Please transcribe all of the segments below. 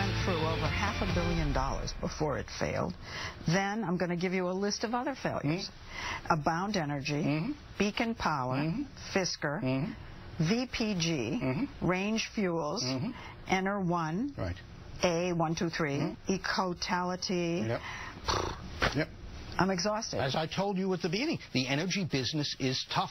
went through over $500 million before it failed. Then I'm going to give you a list of other failures. Abound Energy, Beacon Power, Fisker, VPG, Range Fuels, Ener1, A123, Ecotality. Yep. I'm exhausted. As I told you at the beginning, the energy business is tough.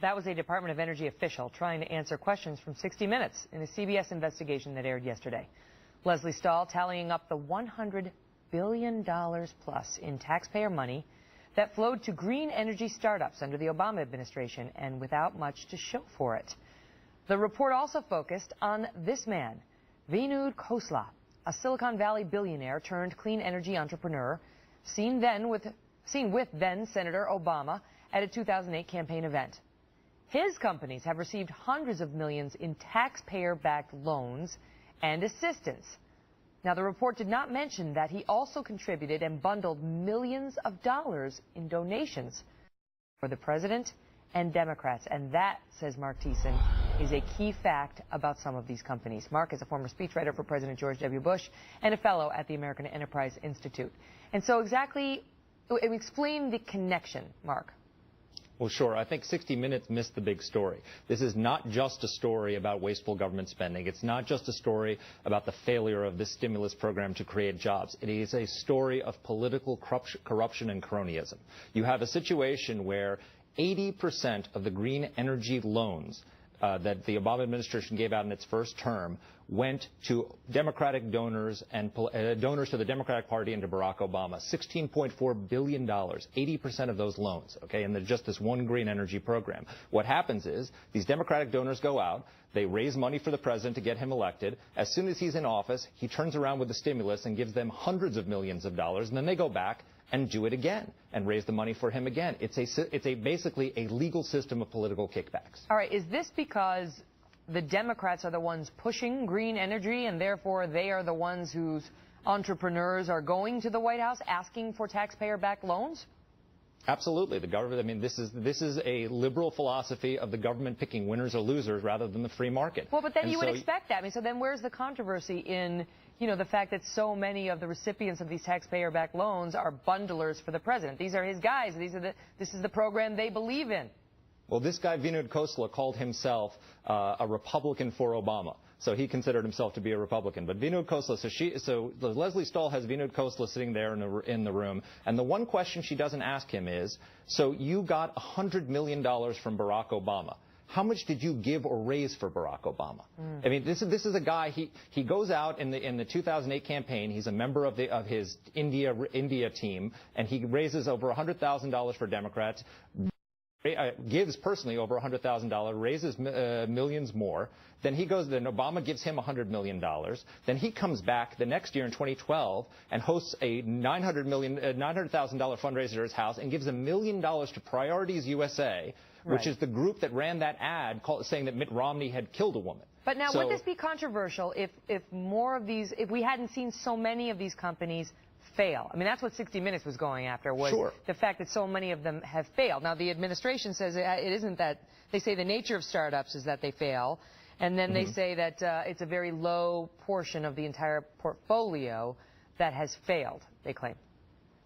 That was a Department of Energy official trying to answer questions from 60 Minutes in a CBS investigation that aired yesterday. Leslie Stahl tallying up the $100 billion plus in taxpayer money that flowed to green energy startups under the Obama administration and without much to show for it. The report also focused on this man, Vinod Khosla, a Silicon Valley billionaire turned clean energy entrepreneur, seen with then Senator Obama at a 2008 campaign event. His companies have received hundreds of millions in taxpayer-backed loans and assistance. Now, the report did not mention that he also contributed and bundled millions of dollars in donations for the president and Democrats. And that, says Mark Thiessen, is a key fact about some of these companies. Mark is a former speechwriter for President George W. Bush and a fellow at the American Enterprise Institute. And so explain the connection, Mark. Well, sure. I think 60 Minutes missed the big story. This is not just a story about wasteful government spending. It's not just a story about the failure of this stimulus program to create jobs. It is a story of political corruption and cronyism. You have a situation where 80% of the green energy loans that the Obama administration gave out in its first term went to Democratic donors and donors to the Democratic Party and to Barack Obama. $16.4 billion, 80% of those loans, okay, and just this one green energy program. What happens is these Democratic donors go out, they raise money for the president to get him elected. As soon as he's in office, he turns around with the stimulus and gives them hundreds of millions of dollars, and then they go back and do it again and raise the money for him again. It's basically a legal system of political kickbacks. All right. Is this because the Democrats are the ones pushing green energy and therefore they are the ones whose entrepreneurs are going to the White House asking for taxpayer-backed loans? Absolutely. The government, I mean, this is a liberal philosophy of the government picking winners or losers rather than the free market. Well, but then you would expect that. I mean, so then where's the controversy in, you know, the fact that so many of the recipients of these taxpayer-backed loans are bundlers for the president? These are his guys. This is the program they believe in. Well, this guy, Vinod Khosla, called himself a Republican for Obama. So he considered himself to be a Republican. But Vinod Khosla, so Leslie Stahl has Vinod Khosla sitting there in the room. And the one question she doesn't ask him is, so you got $100 million from Barack Obama. How much did you give or raise for Barack Obama? I mean, this is a guy, he goes out in the 2008 campaign. He's a member of his India team, and he raises over $100,000 for Democrats. Gives personally over $100,000, raises millions more. Then Obama gives him $100 million. Then he comes back the next year in 2012 and hosts a $900,000 fundraiser at his house and gives $1 million to Priorities USA, which is the group that ran that ad saying that Mitt Romney had killed a woman. But now, would this be controversial if more of these, if we hadn't seen so many of these companies fail? I mean, that's what 60 Minutes was going after, was the fact that so many of them have failed. Now, the administration says it isn't that. They say the nature of startups is that they fail, and then they say that it's a very low portion of the entire portfolio that has failed, they claim.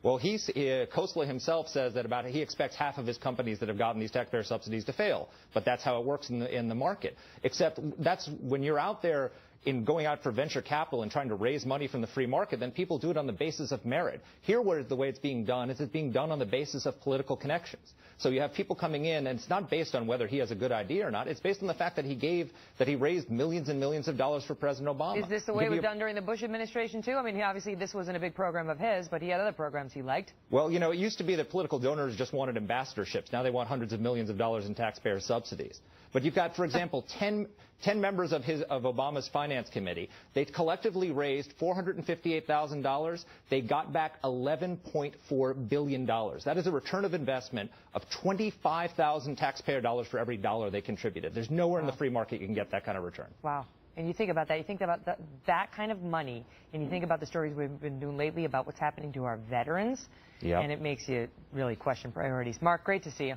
Well, Khosla himself says that he expects half of his companies that have gotten these taxpayer subsidies to fail. But that's how it works in the market. Except that's when you're out there in going out for venture capital and trying to raise money from the free market, then people do it on the basis of merit. Here, the way it's being done is it's being done on the basis of political connections. So you have people coming in, and it's not based on whether he has a good idea or not. It's based on the fact that he raised millions and millions of dollars for President Obama. Is this the way it was done during the Bush administration, too? I mean, obviously, this wasn't a big program of his, but he had other programs he liked. Well, you know, it used to be that political donors just wanted ambassadorships. Now they want hundreds of millions of dollars in taxpayer subsidies. But you've got, for example, 10 members of Obama's finance committee. They collectively raised $458,000. They got back $11.4 billion. That is a return of investment of 25,000 taxpayer dollars for every dollar they contributed. There's nowhere in the free market you can get that kind of return. Wow. And you think about that. You think about that kind of money, and you think about the stories we've been doing lately about what's happening to our veterans, and it makes you really question priorities. Mark, great to see you.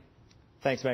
Thanks, Meg.